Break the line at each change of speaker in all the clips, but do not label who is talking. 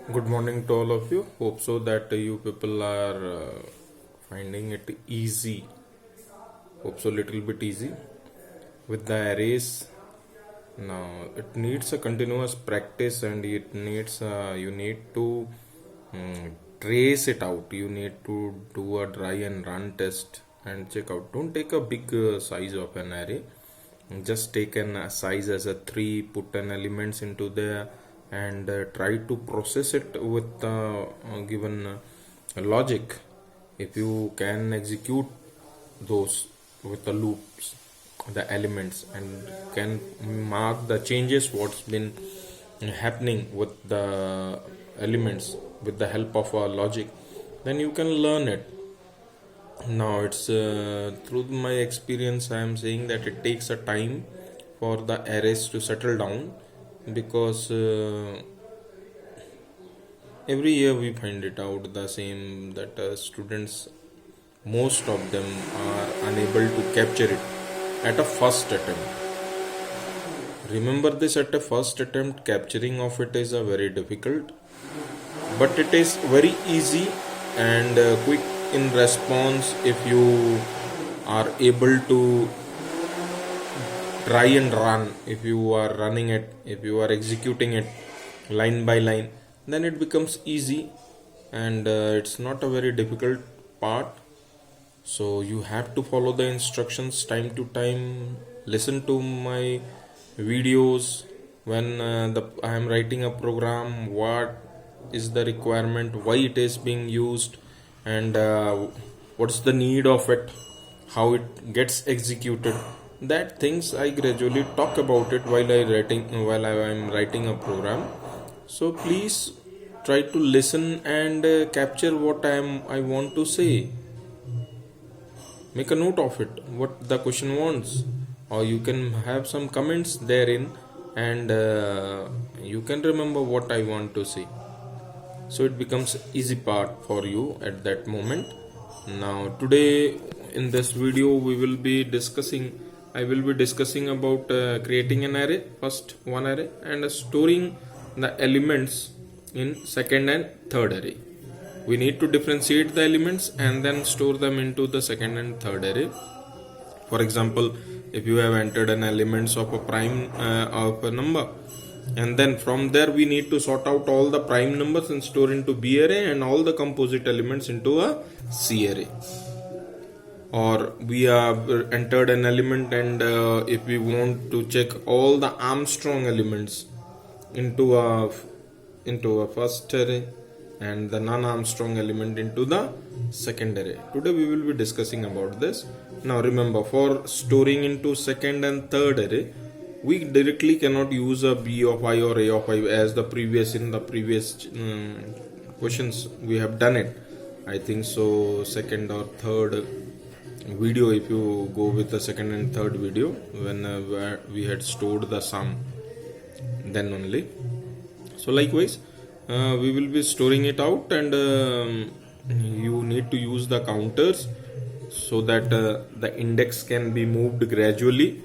Good morning to all of you. Hope so that you people are finding it easy. Hope so little bit easy with the arrays. Now it needs a continuous practice and it needs you need to trace it out. You need to do a dry and run test and check out. Don't take a big size of an array. Just take a size as a 3, put an elements into there and try to process it with given logic. If you can execute those with the loops, the elements, and can mark the changes what's been happening with the elements with the help of a logic, then you can learn it. Now it's through my experience I am saying that it takes a time for the arrays to settle down, because every year we find it out the same that students, most of them are unable to capture it at a first attempt. Remember this, at a first attempt capturing of it is a very difficult, but it is very easy and quick in response if you are able to try and run. If you are running it, if you are executing it line by line, then it becomes easy and it's not a very difficult part. So you have to follow the instructions time to time, listen to my videos when I am writing a program, what is the requirement, why it is being used, and what's the need of it, how it gets executed. That things I gradually talk about it while I am writing a program. So please try to listen and capture what I want to say. Make a note of it, what the question wants, or you can have some comments therein, and you can remember what I want to say. So it becomes easy part for you at that moment. Now today in this video I will be discussing about creating an array, first one array, and storing the elements in second and third array. We need to differentiate the elements and then store them into the second and third array. For example, if you have entered an elements of a prime of a number, and then from there we need to sort out all the prime numbers and store into B array and all the composite elements into a C array. Or we have entered an element and if we want to check all the Armstrong elements into a first array and the non-Armstrong element into the second array. Today we will be discussing about this. Now remember, for storing into second and third array, we directly cannot use a B of I or A of I as the previous questions we have done it. I think so second or third video, if you go with the second and third video when we had stored the sum, then only. So likewise we will be storing it out, and you need to use the counters so that the index can be moved gradually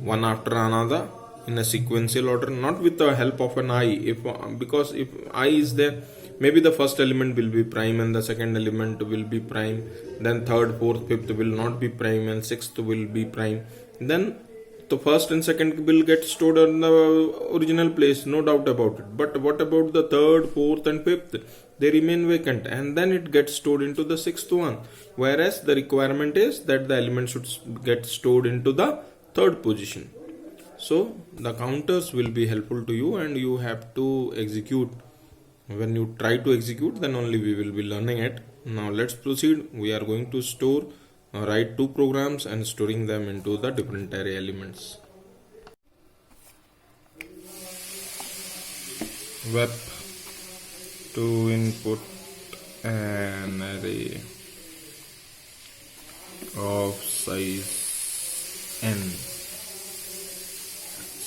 one after another in a sequential order, not with the help of an I. Because if I is there, maybe the first element will be prime and the second element will be prime, then third, fourth, fifth will not be prime, and sixth will be prime. Then the first and second will get stored in the original place, no doubt about it. But what about the third, fourth and fifth? They remain vacant, and then it gets stored into the sixth one. Whereas the requirement is that the element should get stored into the third position. So the counters will be helpful to you, and you have to execute. When you try to execute, then only we will be learning it. Now let's proceed. We are going to write two programs and storing them into the different array elements. Web to input an array of size n,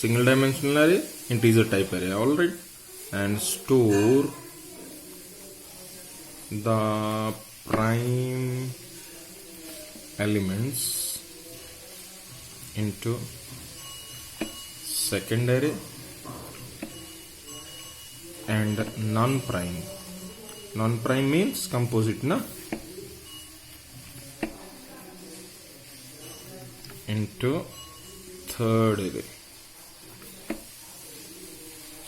single dimensional array, integer type array, alright, and store the prime elements into second array and non-prime. Non-prime means composite, na? Into third array.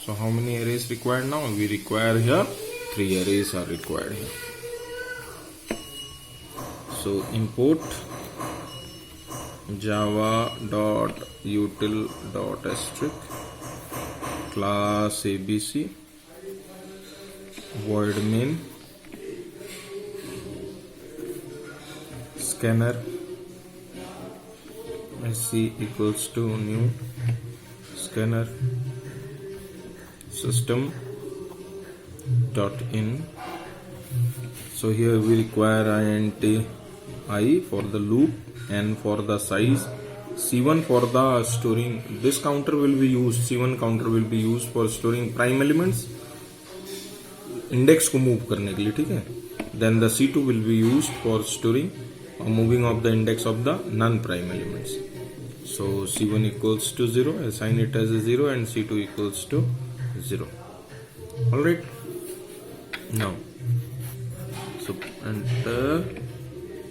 So how many arrays required now? We require here 3 arrays are required here. So import java.util.asterisk class abc void main scanner sc equals to new scanner system dot in. So here we require int I for the loop and for the size, c1 for the storing. This counter will be used, c1 counter will be used for storing prime elements, index को move करने के लिए, ठीक है. Then the c2 will be used for storing or moving of the index of the non-prime elements. So c1 equals to 0, assign it as a 0, and c2 equals to 0. Alright. Now, so enter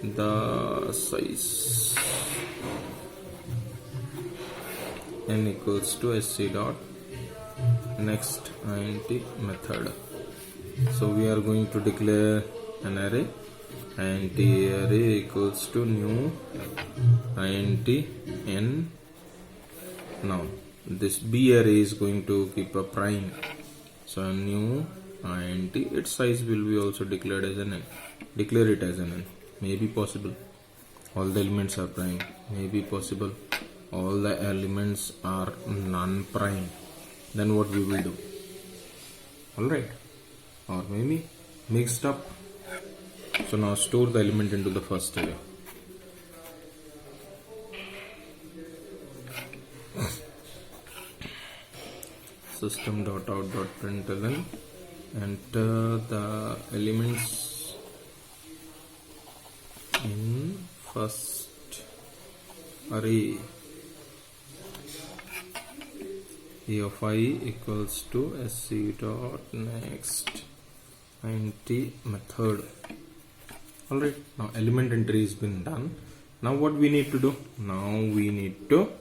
the size n equals to sc dot next int method. So we are going to declare an array, int array equals to new int n. Now this b array is going to keep a prime, so new int, its size will be also declared as an n. Declare it as an n. May be possible all the elements are prime, may be possible all the elements are non-prime. Then what we will do? Alright, or maybe mixed up. So now store the element into the first array. System.out.println, enter the elements in first array. A of I equals to sc dot next int method. Alright, now element entry has been done. Now what we need to do? Now we need to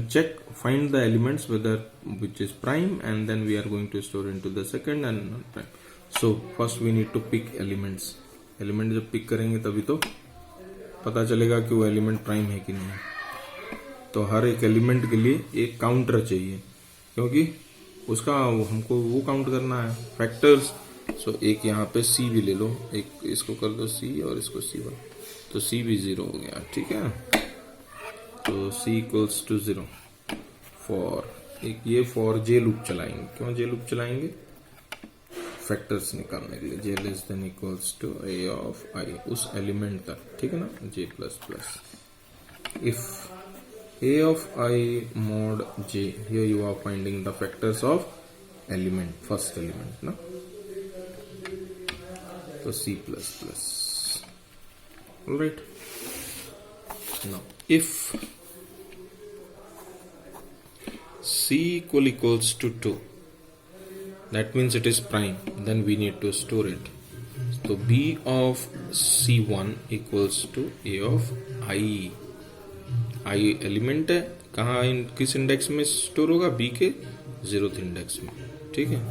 check, find the elements whether which is prime, and then we are going to store into the second and non-prime. So first we need to pick elements. Element जब pick करेंगे तभी तो पता चलेगा कि वो element prime है कि नहीं. तो हर एक एलिमेंट के लिए एक काउंटर चाहिए, क्योंकि उसका हमको वो काउंट करना है फैक्टर्स. सो एक यहाँ पे सी भी ले लो, एक इसको कर दो सी और इसको C1, तो सी भी 0 हो गया, ठीक है. तो c इक्वल्स टू 0 फॉर एक ये फॉर जे लूप चलाएंगे. क्यों जे लूप चलाएंगे? फैक्टर्स निकालने के लिए. J less than equals to a of i, उस एलिमेंट तक, ठीक है ना. j plus plus if a of i mod j, here you are finding the factors of element, first element, ना. तो c plus plus. Alright. Now if c equals to 2, that means it is prime, then we need to store it. So b of c1 equals to a of I. I element है, कहाँ किस index में store होगा? b के 0th index में, ठीक है.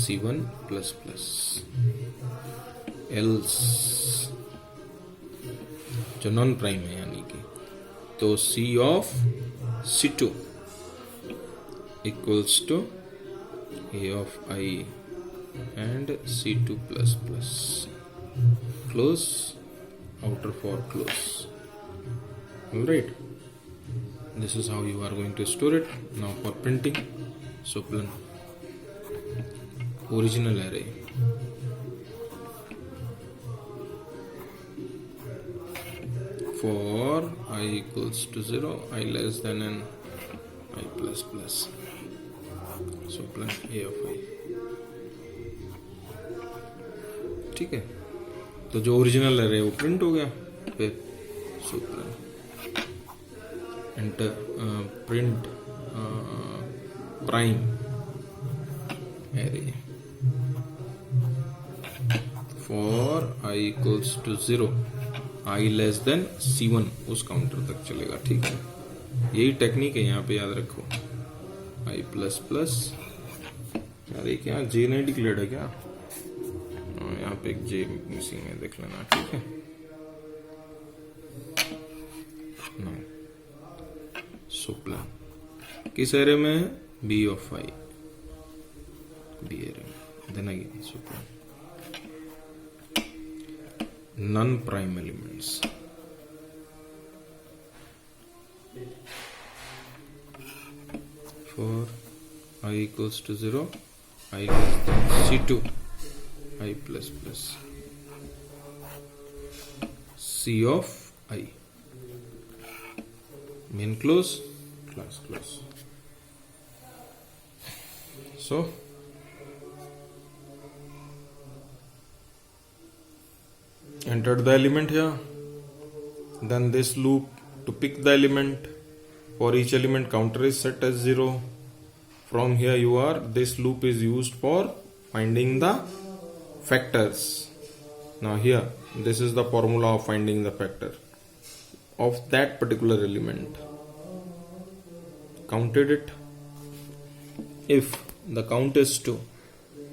c1 plus plus else जो नॉन प्राइम है यानी कि, तो c of c2 equals to a of I and c2 plus plus. Close, outer for close. Alright, this is how you are going to store it. Now for printing, so print original array. For I equals to 0, I less than n, I plus plus. So plus a of I, ठीक है. तो जो original है वो print हो गया. फिर so enter print prime equals to 0, I less than C1 उस काउंटर तक चलेगा। ठीक है, यही टेक्निक है, यहाँ पे याद रखो। आई प्लस प्लस, अरे क्या जे नहीं डिक्लेयर्ड है क्या? यहाँ पे एक जे मिसिंग है, देख लेना। ठीक है, सो प्लान किस एरे में है? B of I, B array में। Then again so plan non prime elements, for I equals to 0, I less than C2, I plus plus C of I, main close, class close. So entered the element here, then this loop to pick the element. For each element counter is set as 0. From here this loop is used for finding the factors. Now here this is the formula of finding the factor of that particular element. Counted it. If the count is 2,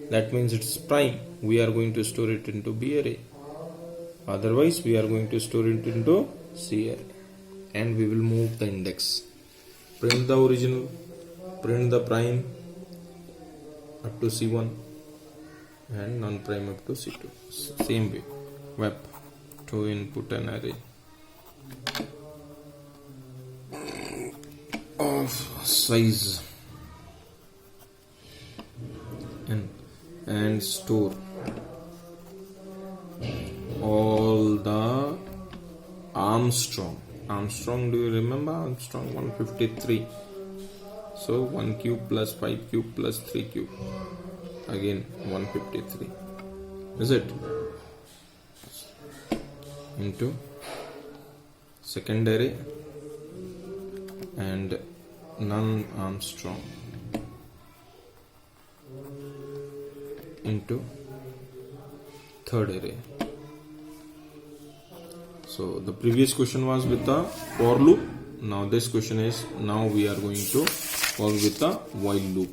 that means it's prime. We are going to store it into B array. Otherwise we are going to store it into C array, and we will move the index. Print the original, print the prime up to C1 and non-prime up to C2. Same way, web to input an array of size and store all the Armstrong. Do you remember Armstrong 153? So 1 cube plus 5 cube plus 3 cube, again 153, is it? Into second array and non-Armstrong into third array. So the previous question was with the for loop. Now this question is, now we are going to work with the while loop.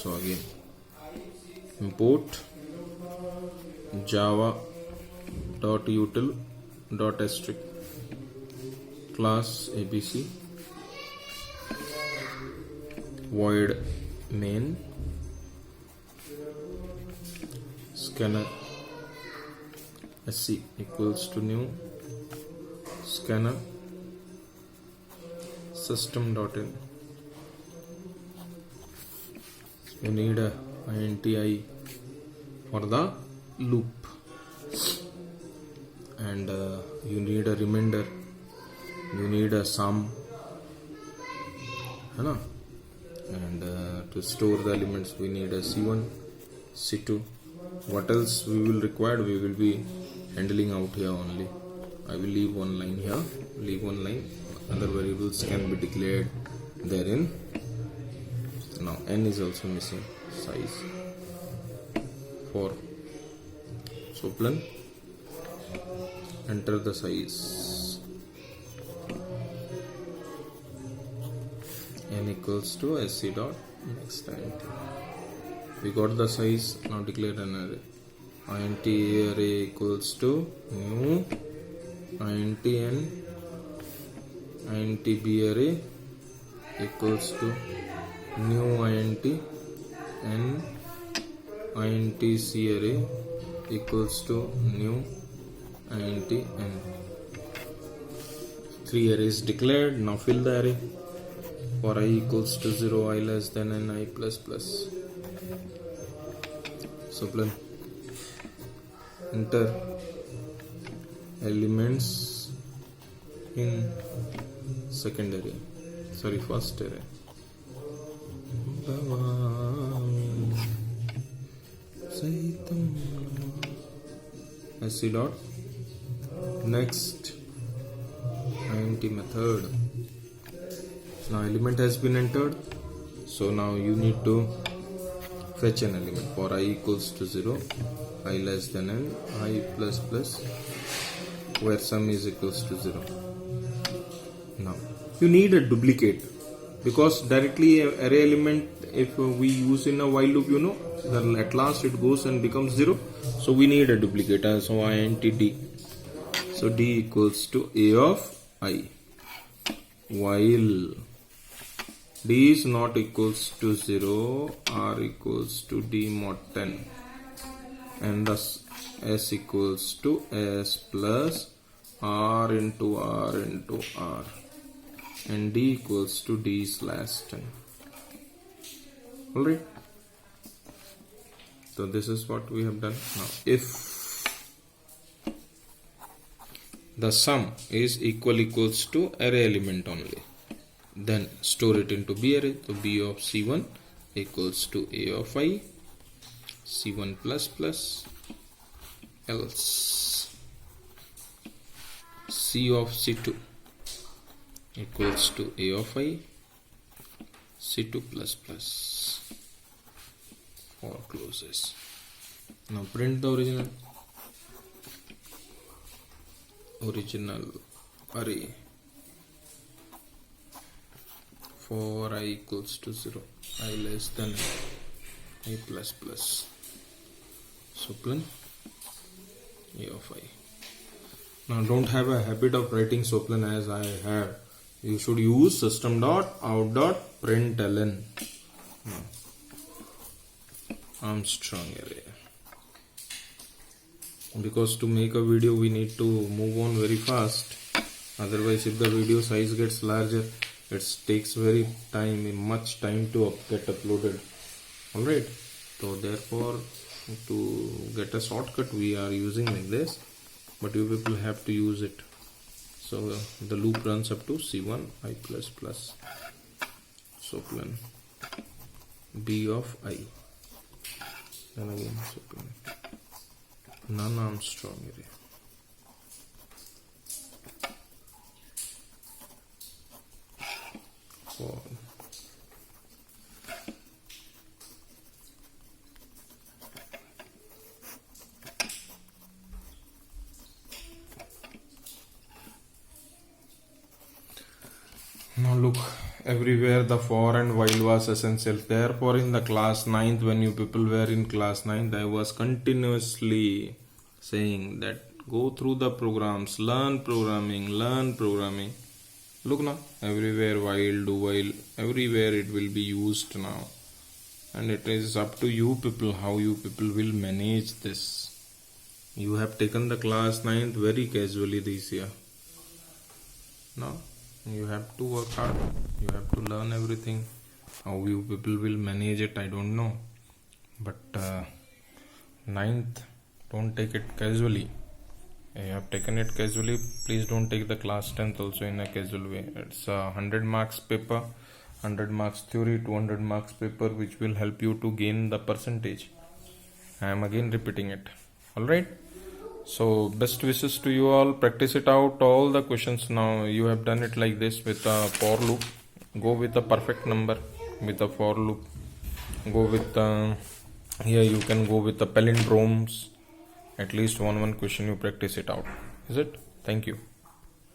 So again, import java.util.asterisk class abc void main scanner sc equals to new scanner system.in. You need a INTI for the loop, and you need a remainder, you need a sum, है ना? And to store the elements we need a C1, C2. What else we will require? We will be handling out here only. I will leave one line here, leave one line. Other variables can be declared therein. Now n is also missing, size 4. So plan, enter the size, n equals to sc dot next int. We got the size. Now declare an array. Int array equals to new int n, int b array equals to new int n, int c array equals to new int n. 3 arrays declared. Now fill the array. For I equals to 0, I less than n, I plus plus. So plan, enter elements in second array, sorry first array. sc dot next int method. Now element has been entered, so now you need to Fetch an element for I equals to 0, I less than n, I plus plus, where sum is equals to 0. Now you need a duplicate, because directly array element, if we use in a while loop, then at last it goes and becomes 0. So we need a duplicate. So int d. So d equals to a of I, while d is not equals to 0, r equals to d mod 10, and thus s equals to s plus r into r into r, and d equals to d slash 10. Alright, so this is what we have done. Now if the sum is equals to array element only, then store it into B array. So B of C1 equals to A of I, C1 plus plus, else C of C2 equals to A of I, C2 plus plus, or closes. Now print the original array for I equals to 0, I less than I plus plus, Soplin A of I. Now don't have a habit of writing Soplin as I have. You should use system.out.println. Armstrong array. Because to make a video we need to move on very fast. Otherwise, if the video size gets larger, it takes much time to get uploaded. Alright, so therefore to get a shortcut we are using like this, but you people have to use it. So the loop runs up to C1 I plus plus, Soplin B of I, then again Soplin non-Armstrong array. For now look, everywhere the for and while was essential. Therefore in the class 9th, when you people were in class 9th, I was continuously saying that go through the programs, learn programming. Look now, everywhere while, do while, everywhere it will be used now, and it is up to you people how you people will manage this. You have taken the class 9th very casually this year. Now you have to work hard, you have to learn everything. How you people will manage it, I don't know, but 9th, don't take it casually. You have taken it casually, please don't take the class 10th also in a casual way. It's a 100 marks paper, 100 marks theory, 200 marks paper, which will help you to gain the percentage. I am again repeating it. Alright, so best wishes to you all. Practice it out, all the questions. Now you have done it like this with a for loop. Go with a perfect number with a for loop. Go with here you can go with the palindromes. At least one question you practice it out. Is it? Thank you.